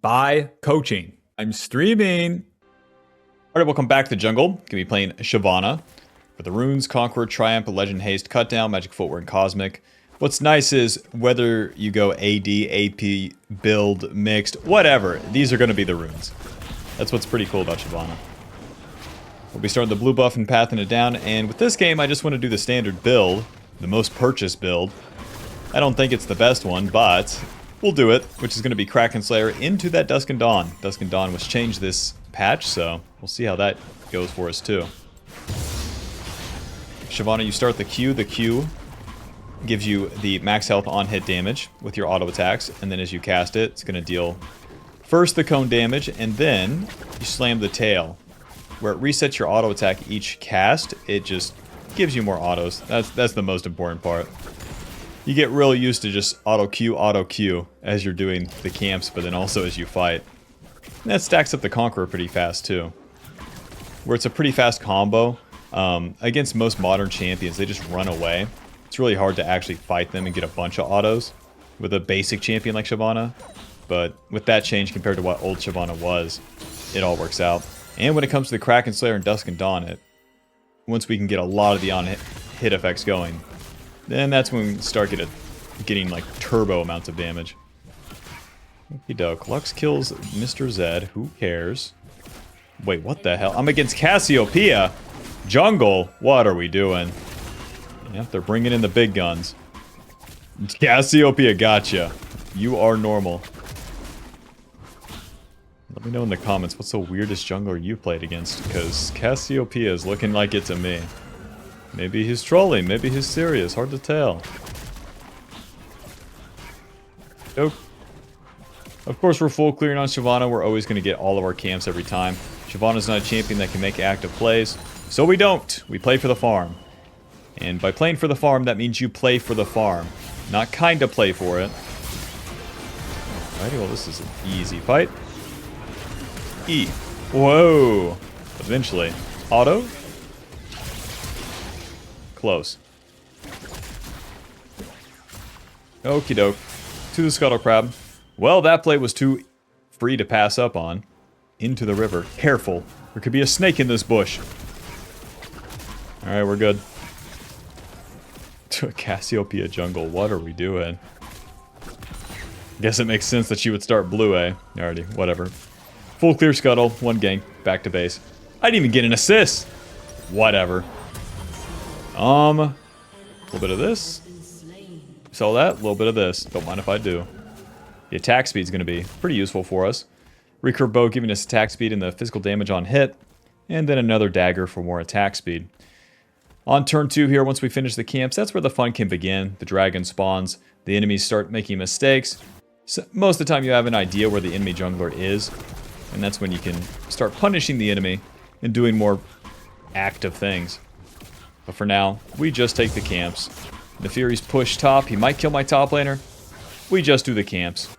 by coaching. I'm streaming. Alright, welcome back to the jungle. Gonna be playing SHYVANA for the Runes, Conqueror, Triumph, Legend, Haste, Cutdown, Magic Footwear, and Cosmic. What's nice is whether you go AD, AP, build, mixed, whatever, these are going to be the runes. That's what's pretty cool about SHYVANA. We'll be starting the blue buff and pathing it down, and with this game I just want to do the standard build, the most purchased build. I don't think it's the best one, but we'll do it, which is going to be Kraken Slayer into that Dusk and Dawn. Dusk and Dawn was changed this patch, so we'll see how that goes for us too. SHYVANA, you start the Q. The Q gives you the max health on hit damage with your auto attacks, and then as you cast it, it's going to deal first the cone damage, and then you slam the tail. Where it resets your auto attack each cast, it just gives you more autos. That's the most important part. You get real used to just auto Q as you're doing the camps, but then also as you fight. And that stacks up the Conqueror pretty fast too. Where it's a pretty fast combo. Against most modern champions, they just run away. It's really hard to actually fight them and get a bunch of autos with a basic champion like SHYVANA. But with that change compared to what old SHYVANA was, it all works out. And when it comes to the Kraken Slayer and Dusk and Dawn, once we can get a lot of the on-hit effects going, then that's when we start getting like turbo amounts of damage. Okie doke. Lux kills Mr. Zed. Who cares? Wait, what the hell? I'm against Cassiopeia! Jungle! What are we doing? Yep, they're bringing in the big guns. Cassiopeia, gotcha. You are normal. Let me know in the comments what's the weirdest jungler you played against, because Cassiopeia is looking like it's a me. Maybe he's trolling, maybe he's serious, hard to tell. Nope. Of course, we're full clearing on SHYVANA. We're always going to get all of our camps every time. SHYVANA's not a champion that can make active plays, so we don't. We play for the farm. And by playing for the farm, that means you play for the farm. Not kinda play for it. Alrighty, well this is an easy fight. E. Whoa! Eventually. Auto? Close. Okie doke. To the Scuttle Crab. Well, that play was too free to pass up on. Into the river. Careful. There could be a snake in this bush. Alright, we're good. To a Cassiopeia jungle, what are we doing? Guess it makes sense that she would start blue, eh? Alrighty, whatever. Full clear Scuttle, one gank, back to base. I didn't even get an assist! Whatever. A little bit of this. Saw that, a little bit of this. Don't mind if I do. The attack speed's gonna be pretty useful for us. Recurve bow giving us attack speed and the physical damage on hit. And then another dagger for more attack speed. On turn 2 here, once we finish the camps, that's where the fun can begin. The dragon spawns, the enemies start making mistakes. So most of the time you have an idea where the enemy jungler is, and that's when you can start punishing the enemy and doing more active things. But for now, we just take the camps. The Fury's push top, he might kill my top laner. We just do the camps.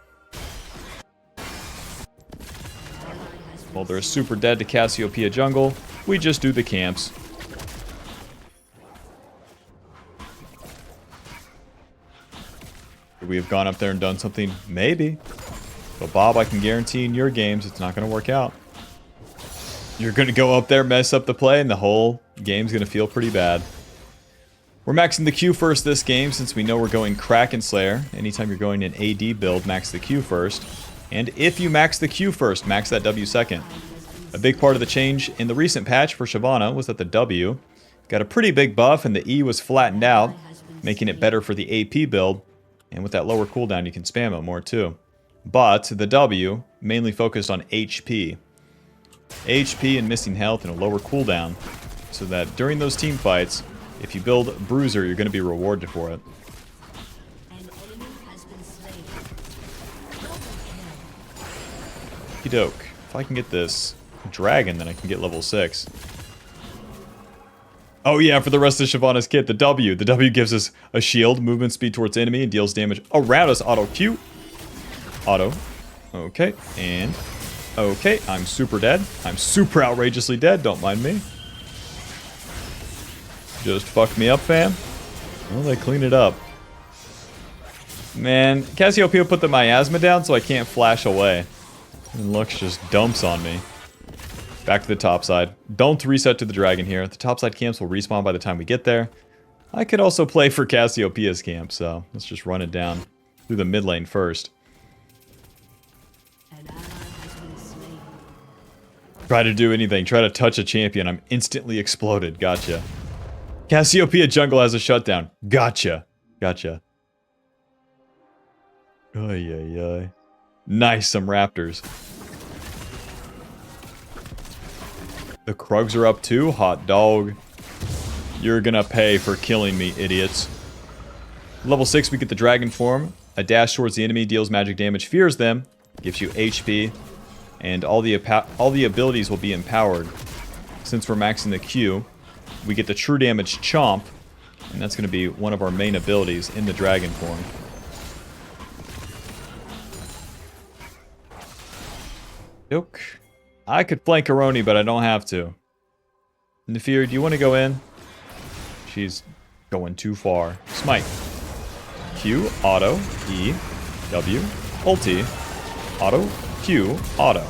Well, they're super dead to Cassiopeia jungle. We just do the camps. Could we have gone up there and done something? Maybe. But Bob, I can guarantee in your games it's not going to work out. You're going to go up there, mess up the play, and the whole game's going to feel pretty bad. We're maxing the Q first this game since we know we're going Kraken Slayer. Anytime you're going an AD build, max the Q first. And if you max the Q first, max that W second. A big part of the change in the recent patch for SHYVANA was that the W got a pretty big buff and the E was flattened out, making it better for the AP build. And with that lower cooldown, you can spam it more too. But the W mainly focused on HP. HP and missing health and a lower cooldown. So that during those team fights, if you build Bruiser, you're going to be rewarded for it. Okie doke. If I can get this dragon, then I can get level 6. Oh yeah, for the rest of SHYVANA's kit, the W. The W gives us a shield, movement speed towards enemy, and deals damage around us. Auto Q. Auto. Okay, and... Okay, I'm super dead. I'm super outrageously dead, don't mind me. Just fuck me up, fam. Well, they clean it up. Man, Cassiopeia put the miasma down so I can't flash away. And Lux just dumps on me. Back to the top side. Don't reset to the dragon here. The top side camps will respawn by the time we get there. I could also play for Cassiopeia's camp, so let's just run it down through the mid lane first. Try to do anything. Try to touch a champion. I'm instantly exploded. Gotcha. Cassiopeia jungle has a shutdown. Gotcha. Gotcha. Ay, ay, ay. Nice, some raptors. The Krugs are up too. Hot dog. You're gonna pay for killing me, idiots. Level 6, we get the dragon form. A dash towards the enemy deals magic damage, fears them, gives you HP, and all the abilities will be empowered. Since we're maxing the Q, we get the true damage chomp, and that's going to be one of our main abilities in the dragon form. Yoke. I could flank Aroni, but I don't have to. Nefir, do you want to go in? She's going too far. Smite. Q, auto, E, W, ulti, auto, Q, auto.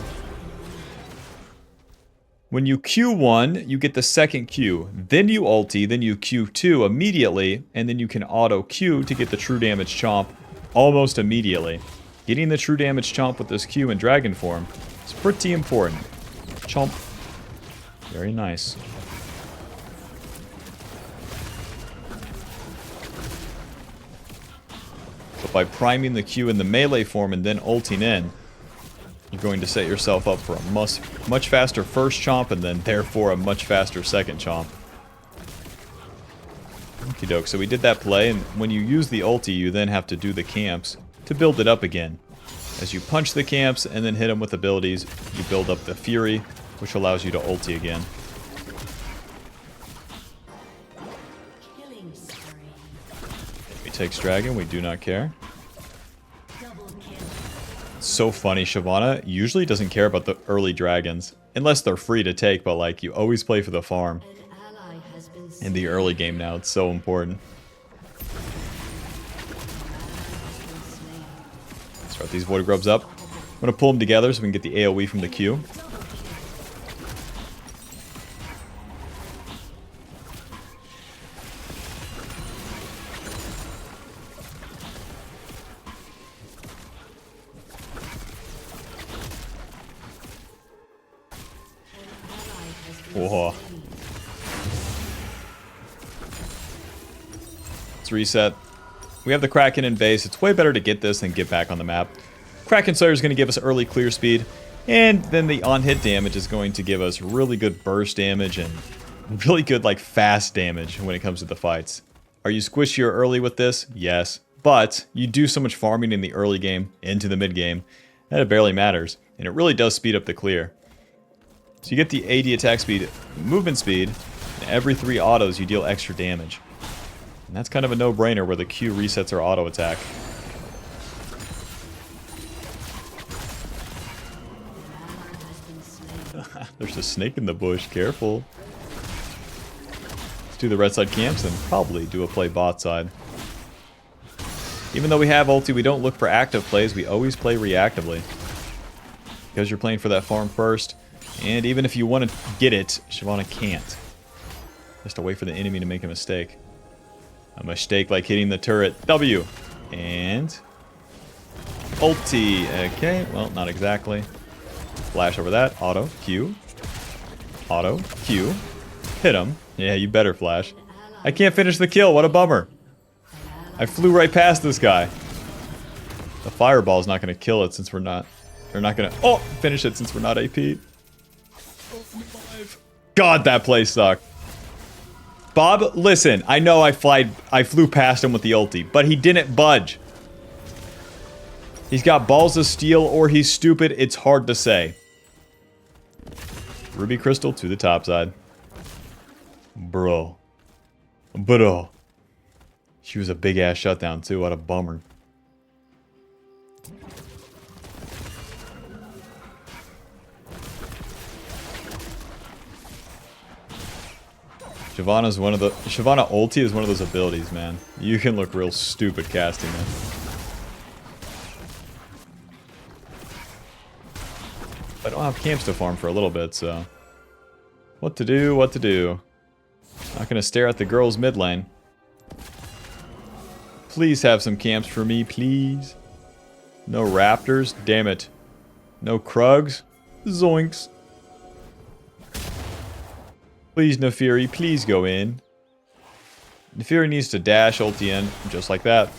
When you Q1, you get the second Q. Then you ulti, then you Q2 immediately, and then you can auto Q to get the true damage chomp almost immediately. Getting the true damage chomp with this Q in dragon form is pretty important. Chomp. Very nice. But by priming the Q in the melee form and then ulting in, you're going to set yourself up for a much faster first chomp and then therefore a much faster second chomp. Okie doke, so we did that play, and when you use the ulti, you then have to do the camps to build it up again. As you punch the camps and then hit them with abilities, you build up the Fury, which allows you to ulti again. He takes dragon, we do not care. It's so funny, SHYVANA usually doesn't care about the early dragons. Unless they're free to take, but like, you always play for the farm. In the early game now, it's so important. Start these Void Grubs up. I'm gonna pull them together so we can get the AoE from the Q. Whoa. Let's reset. We have the Kraken in base. It's way better to get this than get back on the map. Kraken Sawyer is going to give us early clear speed, and then the on-hit damage is going to give us really good burst damage and really good, like, fast damage when it comes to the fights. Are you squishier early with this? Yes. But you do so much farming in the early game, into the mid game, that it barely matters, and it really does speed up the clear. So you get the AD attack speed, movement speed, and every 3 autos you deal extra damage. And that's kind of a no-brainer where the Q resets our auto attack. There's a snake in the bush, careful. Let's do the red side camps and probably do a play bot side. Even though we have ulti, we don't look for active plays, we always play reactively. Because you're playing for that farm first. And even if you want to get it, SHYVANA can't. Just to wait for the enemy to make a mistake. A mistake like hitting the turret. W. And... ulti. Okay, well, not exactly. Flash over that. Auto. Q. Auto. Q. Hit him. Yeah, you better flash. I can't finish the kill. What a bummer. I flew right past this guy. The fireball's not going to kill it since we're not... They're not going to... Oh! Finish it since we're not AP. God, that play sucked. Bob, listen, I know I flew past him with the ulti, but he didn't budge. He's got balls of steel or he's stupid, it's hard to say. Ruby Crystal to the top side. Bro. She was a big ass shutdown too, what a bummer. SHYVANA ulti is one of those abilities, man. You can look real stupid casting it. I don't have camps to farm for a little bit, so... What to do, what to do. Not gonna stare at the girls mid lane. Please have some camps for me, please. No raptors, damn it. No Krugs, zoinks. Please, Nefiri, please go in. Nefiri needs to dash ulti in, just like that.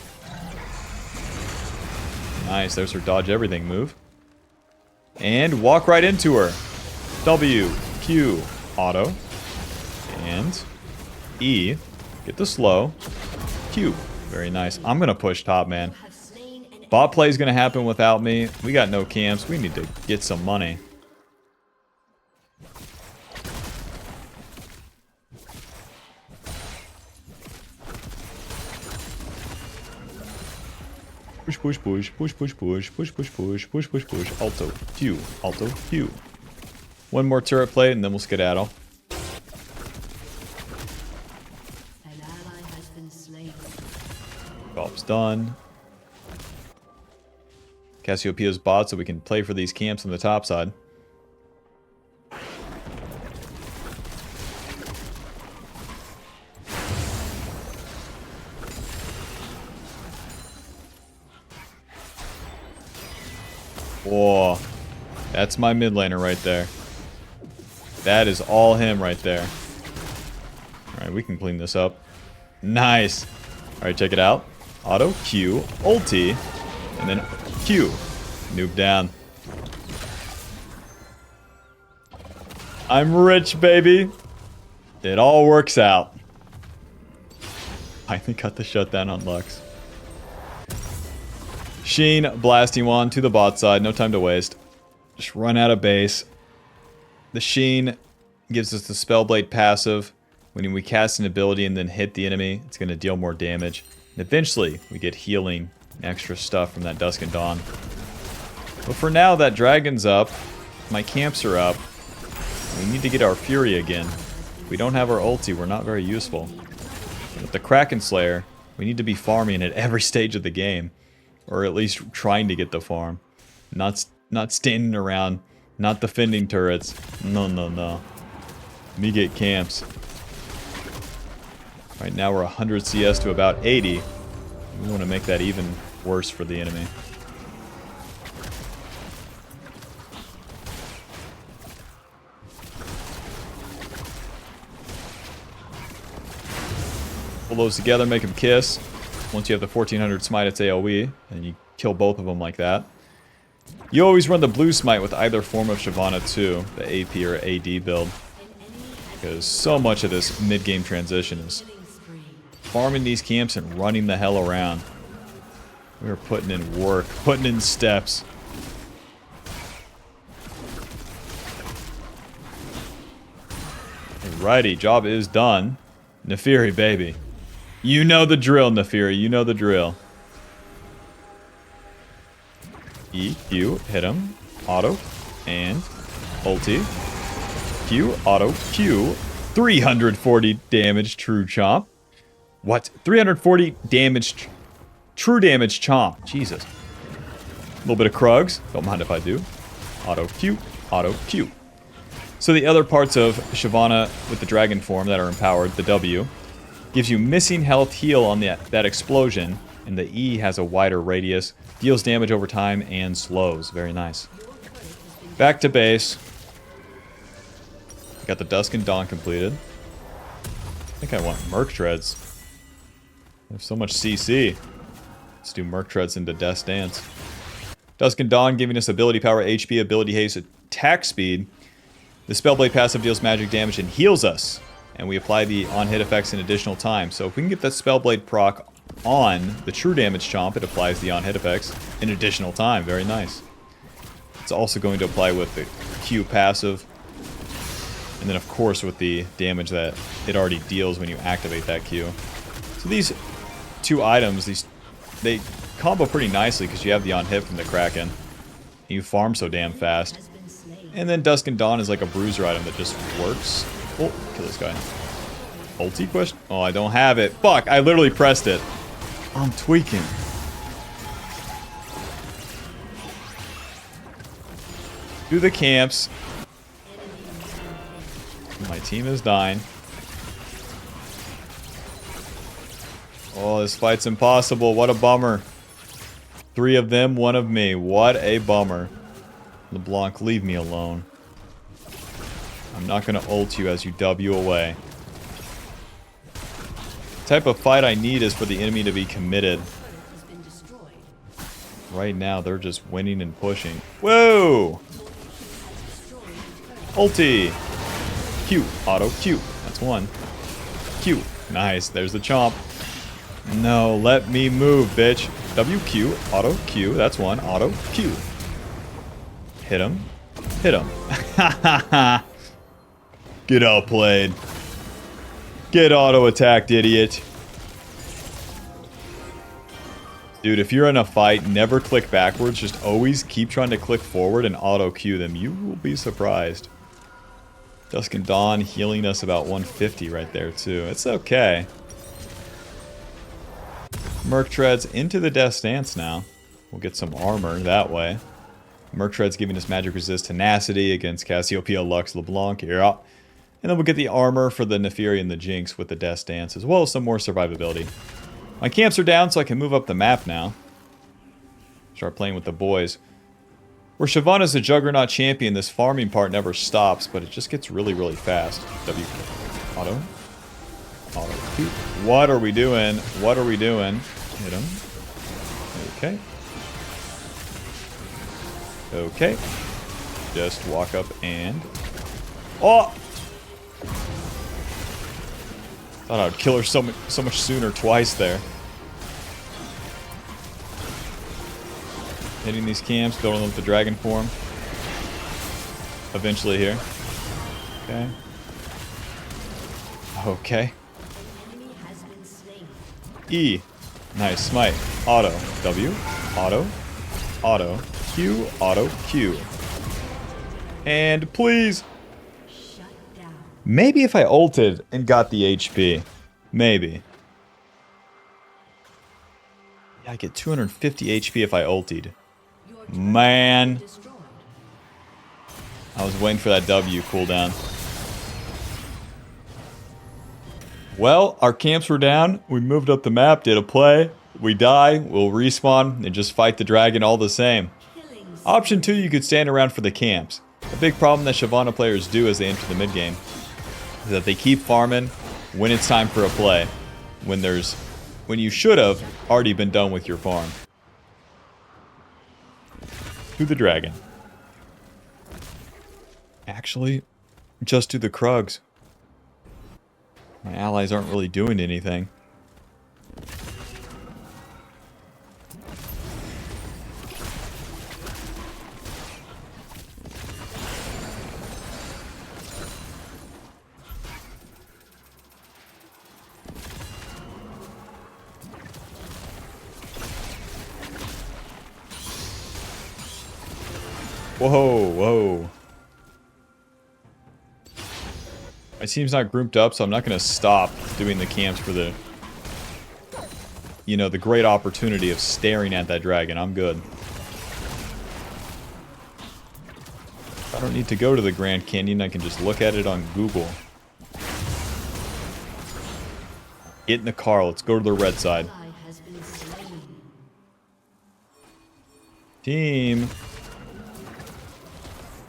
Nice, there's her dodge everything move. And walk right into her. W, Q, auto. And E, get the slow. Q, very nice. I'm gonna push top, man. Bot play is gonna happen without me. We got no camps, we need to get some money. Push, push, push, push, push, push, push, push, push, push, push, push, alto, Q, alto, Q. One more turret plate and then we'll skedaddle. Job's done. Cassiopeia's bot so we can play for these camps on the top side. Whoa, that's my mid laner right there. That is all him right there. Alright, we can clean this up. Nice. Alright, check it out. Auto, Q, ulti, and then Q. Noob down. I'm rich, baby. It all works out. Finally cut the shutdown on Lux. Sheen blasting one to the bot side. No time to waste. Just run out of base. The Sheen gives us the Spellblade passive. When we cast an ability and then hit the enemy, it's going to deal more damage. And eventually, we get healing and extra stuff from that Dusk and Dawn. But for now, that dragon's up. My camps are up. We need to get our Fury again. If we don't have our ulti, we're not very useful. With the Kraken Slayer, we need to be farming at every stage of the game. Or at least trying to get the farm. Not standing around, not defending turrets. No, no, no. Me get camps. Right now we're 100 CS to about 80. We want to make that even worse for the enemy. Pull those together, make them kiss. Once you have the 1400 smite, it's AoE, and you kill both of them like that. You always run the blue smite with either form of Shyvana too, the AP or AD build. Because so much of this mid-game transition is farming these camps and running the hell around. We're putting in work, putting in steps. Alrighty, job is done. Nefiri, baby. You know the drill, Nefiri. You know the drill. E, Q, hit him. Auto, and ulti. Q, auto, Q. 340 damage, true chomp. What? 340 damage, true damage chomp. Jesus. A little bit of Krugs. Don't mind if I do. Auto, Q, auto, Q. So the other parts of Shyvana with the dragon form that are empowered, the W, gives you missing health heal on that explosion, and the E has a wider radius, deals damage over time, and slows. Very nice. Back to base. Got the Dusk and Dawn completed. I think I want Merc Treads. I have so much CC. Let's do Merc Treads into Death's Dance. Dusk and Dawn giving us ability power, HP, ability haste, attack speed. The Spellblade passive deals magic damage and heals us. And we apply the on-hit effects in additional time. So if we can get that Spellblade proc on the true damage chomp, it applies the on-hit effects in additional time. Very nice. It's also going to apply with the Q passive. And then of course with the damage that it already deals when you activate that Q. So these two items, they combo pretty nicely because you have the on-hit from the Kraken. And you farm so damn fast. And then Dusk and Dawn is like a bruiser item that just works. Oh, kill this guy. Ulti question? Oh, I don't have it. Fuck, I literally pressed it. I'm tweaking. Do the camps. My team is dying. Oh, this fight's impossible. What a bummer. 3 of them, 1 of me. What a bummer. LeBlanc, leave me alone. I'm not going to ult you as you W away. The type of fight I need is for the enemy to be committed. Right now, they're just winning and pushing. Whoa! Ulti! Q. Auto Q. That's 1. Q. Nice. There's the chomp. No, let me move, bitch. WQ. Auto Q. That's 1. Auto Q. Hit him. Hit him. Get outplayed. Get auto-attacked, idiot. Dude, if you're in a fight, never click backwards. Just always keep trying to click forward and auto-Q them. You will be surprised. Dusk and Dawn healing us about 150 right there, too. It's okay. Merc Treads into the Death Stance now. We'll get some armor that way. Merc Treads giving us magic resist tenacity against Cassiopeia, Lux, LeBlanc. Yeah. And then we'll get the armor for the Neferi and the Jinx with the Death Stance, as well as some more survivability. My camps are down, so I can move up the map now. Start playing with the boys. Where SHYVANA's a Juggernaut champion, this farming part never stops, but it just gets really, really fast. W. Auto. Auto. What are we doing? What are we doing? Hit him. Okay. Okay. Just walk up and... Oh! Thought I would kill her so much sooner twice there. Hitting these camps, building them with the dragon form. Eventually here. Okay. Okay. E. Nice. Smite. Auto. W. Auto. Auto. Q. Auto. Q. And please. Maybe if I ulted and got the HP. Maybe. Yeah, I get 250 HP if I ulted. Man. I was waiting for that W cooldown. Well, our camps were down. We moved up the map, did a play. We die, we'll respawn, and just fight the dragon all the same. Option 2, you could stand around for the camps. A big problem that SHYVANA players do as they enter the mid game is that they keep farming when it's time for a play. When you should have already been done with your farm. To the dragon. Actually, just to the Krugs. My allies aren't really doing anything. Whoa, whoa. My team's not grouped up, so I'm not going to stop doing the camps for the... You know, the great opportunity of staring at that dragon. I'm good. I don't need to go to the Grand Canyon. I can just look at it on Google. Get in the car. Let's go to the red side. Team...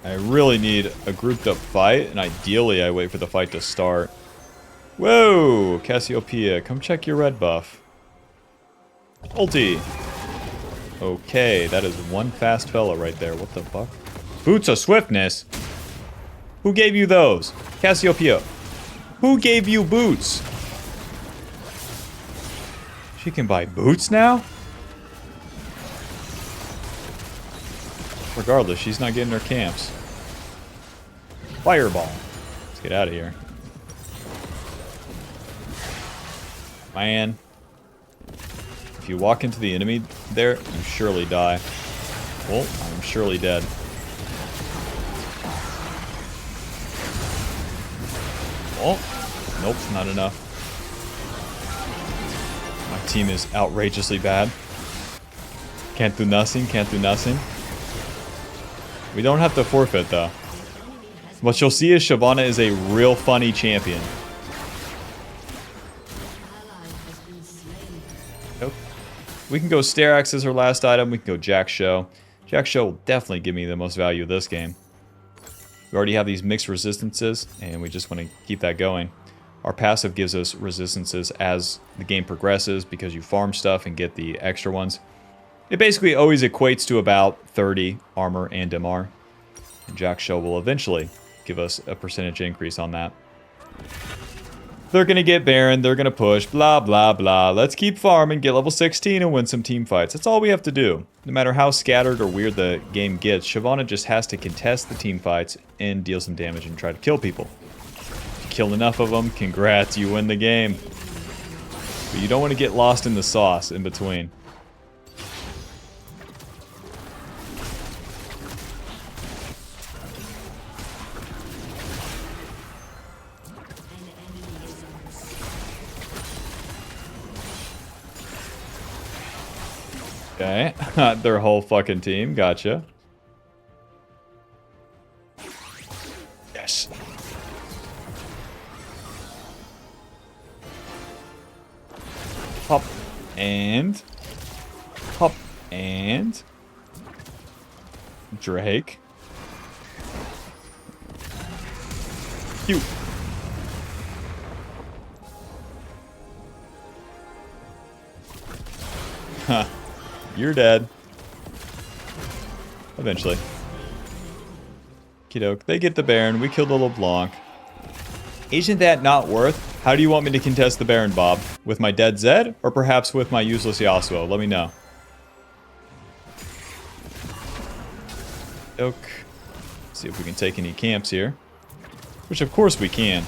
I really need a grouped up fight, and ideally I wait for the fight to start. Whoa! Cassiopeia, come check your red buff. Ulti! Okay, that is one fast fella right there. What the fuck? Boots of Swiftness? Who gave you those? Cassiopeia. Who gave you boots? She can buy boots now? Regardless, she's not getting her camps. Fireball. Let's get out of here. Man. If you walk into the enemy there, you surely die. Well, I'm surely dead. Oh, nope, not enough. My team is outrageously bad. Can't do nothing, can't do nothing. We don't have to forfeit, though. What you'll see is SHYVANA is a real funny champion. Nope. We can go Sterax as our last item. We can go Jack Show. Jack Show will definitely give me the most value of this game. We already have these mixed resistances, and we just want to keep that going. Our passive gives us resistances as the game progresses because you farm stuff and get the extra ones. It basically always equates to about 30 armor and MR. And Jack Show will eventually give us a percentage increase on that. They're going to get Baron, they're going to push, blah, blah, blah. Let's keep farming, get level 16, and win some team fights. That's all we have to do. No matter how scattered or weird the game gets, SHYVANA just has to contest the team fights and deal some damage and try to kill people. If you kill enough of them, congrats, you win the game. But you don't want to get lost in the sauce in between. Okay, their whole fucking team, gotcha. Yes. Hop and hop and Drake. You. Huh. You're dead. Eventually. Kidok. They get the Baron. We killed the LeBlanc. Isn't that not worth? How do you want me to contest the Baron, Bob? With my dead Zed? Or perhaps with my useless Yasuo? Let me know. Kidok. See if we can take any camps here. Which of course we can.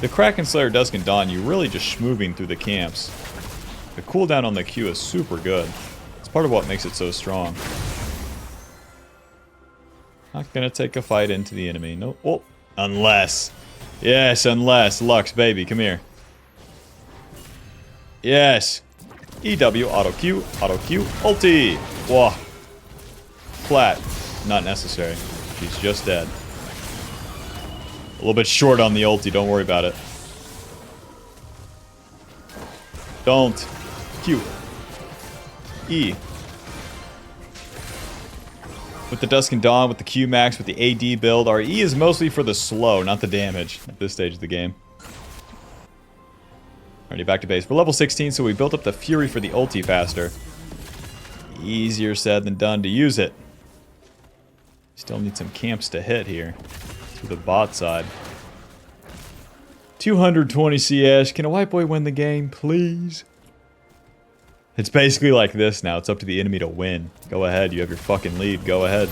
The Kraken Slayer, Dusk, and Dawn, you're really just schmoving through the camps. The cooldown on the Q is super good. Part of what makes it so strong. Not gonna take a fight into the enemy. No. Oh, unless. Yes, unless. Lux, baby, come here. Yes. EW, auto Q, ulti. Whoa. Flat. Not necessary. She's just dead. A little bit short on the ulti, don't worry about it. Don't. Q. E. With the Dusk and Dawn, with the Q max, with the AD build, our E is mostly for the slow, not the damage at this stage of the game. Alrighty, back to base. We're level 16, so we built up the Fury for the ulti faster. Easier said than done to use it. Still need some camps to hit here. To the bot side. 220 CS. Can a white boy win the game, please? It's basically like this now. It's up to the enemy to win. Go ahead. You have your fucking lead. Go ahead.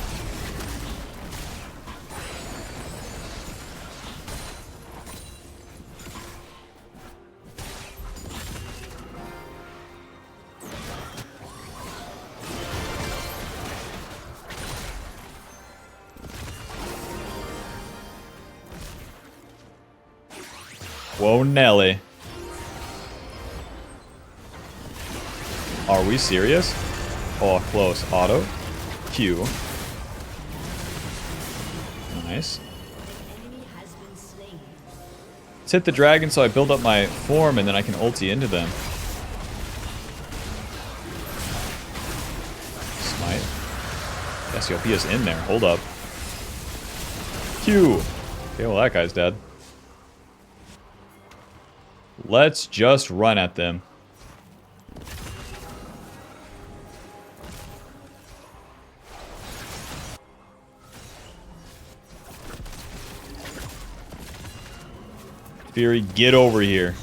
Whoa, Nelly. Are we serious? Oh, close. Auto. Q. Nice. Let's hit the dragon so I build up my form and then I can ulti into them. Smite. Cassiopeia's in there. Hold up. Q. Okay, well that guy's dead. Let's just run at them. Fury, get over here.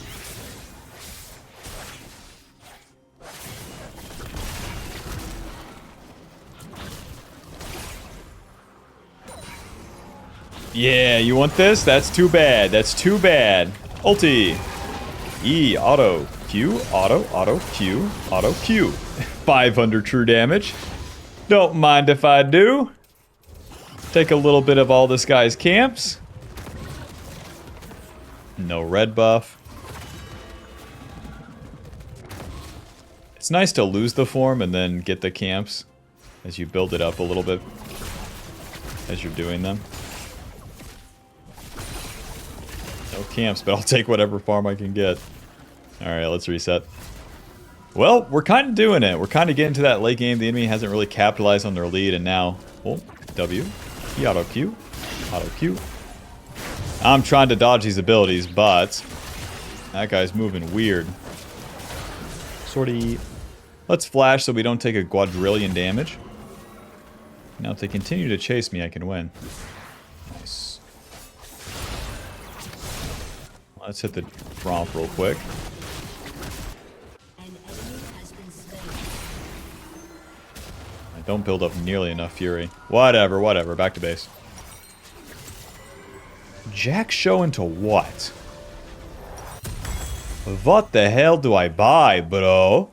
Yeah, you want this? That's too bad. That's too bad. Ulti. E, auto, Q, auto, Q, auto, Q. 500 true damage. Don't mind if I do. Take a little bit of all this guy's camps. No red buff. It's nice to lose the form and then get the camps as you build it up a little bit. as you're doing them. No camps, but I'll take whatever farm I can get. Alright, let's reset. Well, we're kind of doing it. We're kind of getting to that late game. The enemy hasn't really capitalized on their lead, and now... Oh, W. E auto Q. Auto Q. I'm trying to dodge these abilities, but... that guy's moving weird. Sortie. Let's flash so we don't take a quadrillion damage. Now, if they continue to chase me, I can win. Nice. Let's hit the romp real quick. I don't build up nearly enough fury. Whatever, whatever. Back to base. Jack show into what? What the hell do I buy, bro?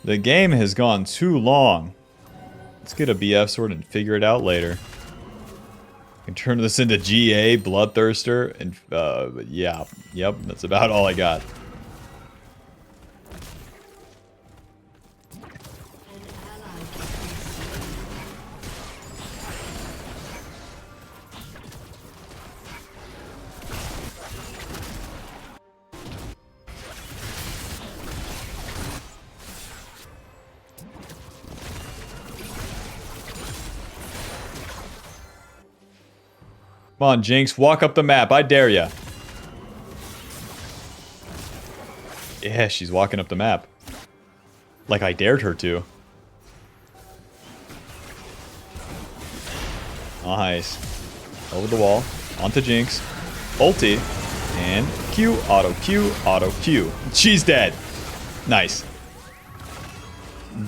The game has gone too long. Let's get a BF sword and figure it out later. I can turn this into GA, Bloodthirster, and yeah. Yep, that's about all I got. Come on, Jinx, walk up the map. I dare ya. Yeah, she's walking up the map. Like I dared her to. Nice. Over the wall. Onto Jinx. Ulti. And Q, auto Q, auto Q. She's dead. Nice.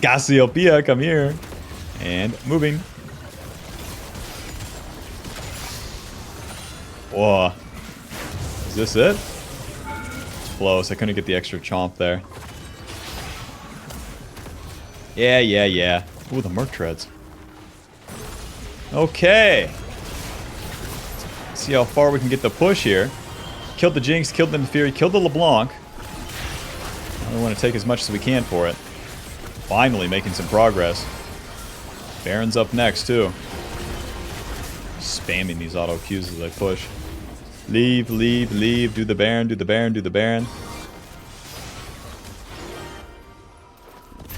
Cassiopeia, come here. And moving. Whoa. Is this it? It's close. I couldn't get the extra chomp there. Yeah. Ooh, the Merc Treads. Okay. See how far we can get the push here. Killed the Jinx, killed the Fury, killed the LeBlanc. Now we want to take as much as we can for it. Finally making some progress. Baron's up next, too. Spamming these auto Qs as I push. Leave, leave, leave. Do the Baron, do the Baron, do the Baron.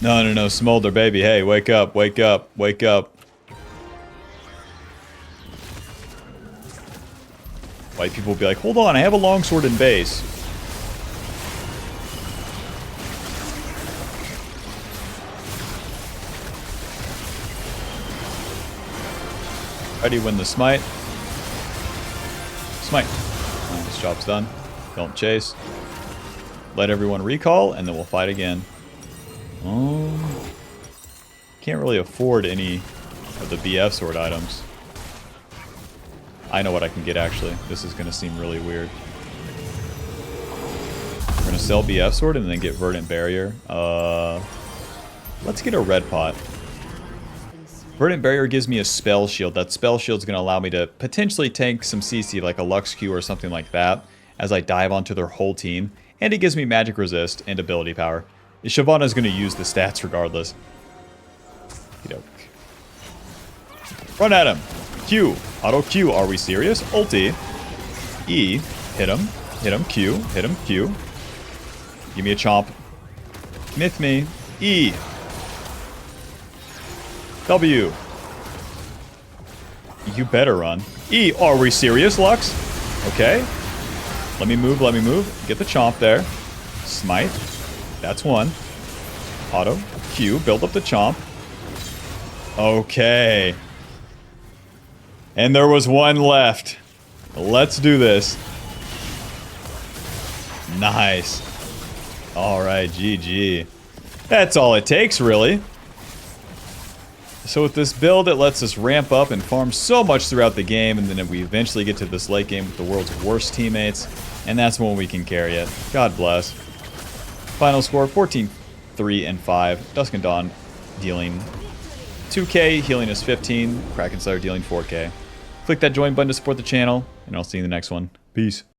No. Smolder, baby. Hey, wake up, wake up, wake up. White people will be like, hold on, I have a longsword in base. Ready, win the smite. Smite. This job's done. Don't chase. Let everyone recall, and then we'll fight again. Can't really afford any of the BF sword items. I know what I can get, actually. This is going to seem really weird. We're going to sell BF sword and then get Verdant Barrier. Let's get a red pot. Verdant Barrier gives me a spell shield. That spell shield is going to allow me to potentially tank some CC, like a Lux Q or something like that, as I dive onto their whole team. And it gives me magic resist and ability power. SHYVANA is going to use the stats regardless. Run at him. Q. Auto Q. Are we serious? Ulti. E. Hit him. Hit him. Q. Hit him. Q. Give me a chomp. Myth me. E. W. You better run. E. Are we serious, Lux? Okay. Let me move, let me move. Get the chomp there. Smite. That's one. Auto. Q. Build up the chomp. Okay. And there was one left. Let's do this. Nice. Alright, GG. That's all it takes, really. So with this build, it lets us ramp up and farm so much throughout the game, and then we eventually get to this late game with the world's worst teammates, and that's when we can carry it. God bless. Final score, 14-3-5. Dusk and Dawn dealing 2k, healing us 15, Kraken Slayer dealing 4k. Click that join button to support the channel, and I'll see you in the next one. Peace.